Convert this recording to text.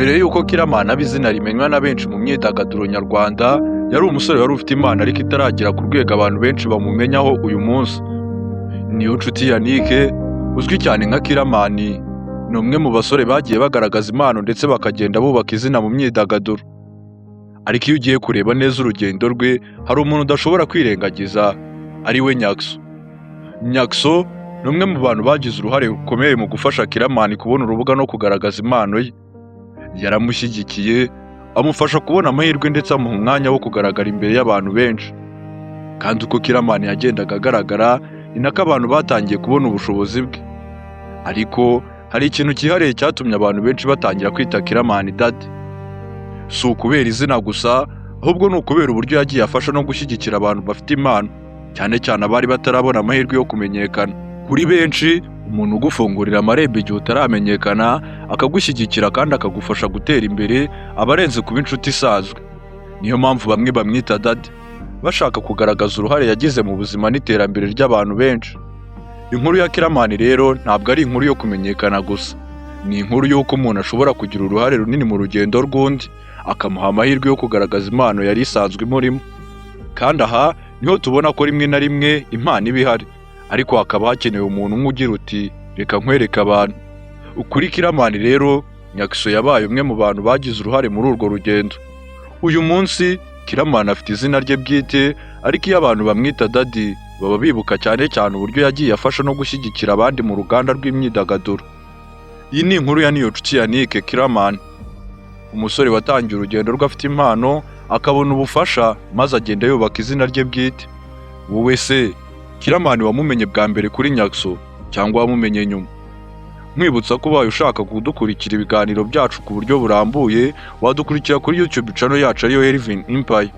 Mbere y'uko Kiramana aba izina rimenywa na benshi mu myidagaduro nyarwanda, yari umusore wari ufite impano ariko itaragera ku rwego abantu benshi bamumenyaho uyu munsi. Niyonshuti Yannick uzwi cyane nka Kiramani, ni umwe mu basore bagiye bagaragaza impano ndetse bakagenda bubaka izina mu myidagaduro. Ariko iyo ugiye kureba neza urugendo rwe, hari umuntu udashobora kwirengagiza, ari we Nyakso. Nyakso ni umwe mu bantu bagize uruhare rukomeye mu gufasha Kiramani kubona urubuga no kugaragaza impano ye. Yaramushyigikiye, amufasha kubona amahirwe ndetse amuha umwanya wo kugaragara imbere y'abantu benshi. Kandi uko Kiramani yagendaga agaragara, ni nako abantu batangiye kubona ubushobozi bwe. Ariko hari ikintu cyihariye cyatumye abantu benshi batangira kwita Kiramani Daddy. Si ukubera izina gusa, ahubwo ni ukubera uburyo yagiye afasha no gushyigikira abantu bafite impano, cyane cyane abari batarabona amahirwe yo kumenyekana. Kuri benshi, umuntu ugufungurira amarembo igihe utaramenyekana, akagushyigikira kandi akagufasha gutera imbere, aba arenze kuba inshuti isanzwe. Niyo mpamvu bamwe bamwita Daddy, bashaka kugaragaza uruhare yagize mu buzima n'iterambere ry'abantu benshi. Inkuru ya Kiramani rero ntabwo ari inkuru yo kumenyekana gusa, ni inkuru y'uko umuntu ashobora kugira uruhare runini mu rugendo rw'undi, akamuha amahirwe yo kugaragaza impano yari isanzwe imurimo. Kandi aha niho tubona ko rimwe na rimwe impano iba ihari, ariko hakaba hakenewe umuntu umwe ugira uti reka nkwereke abantu. Ukuri Kiramani rero, Nyakso yabaye umwe mu bantu bagize uruhare muri urwo rugendo. Uyu munsi Kiramani afite izina rye bwite, ariko iyo abantu bamwita Daddy baba bibuka cyane cyane uburyo yagiye afasha no gushyigikira abandi mu ruganda rw'imyidagaduro. Iyi ni inkuru ya Niyonshuti Yannick Kiramani, umusore watangiye urugendo rwe afite impano, akabona ubufasha maze agenda yubaka izina rye bwite. Wowe se, Kiramani wamumenye bwa mbere kuri Nyakso cyangwa wamumenye nyuma? Mwibutsa ko ubaye ushaka kudukurikira ibiganiro byacu ku buryo burambuye, wadukurikira kuri YouTube channel yacu ariyo Elvin Empire.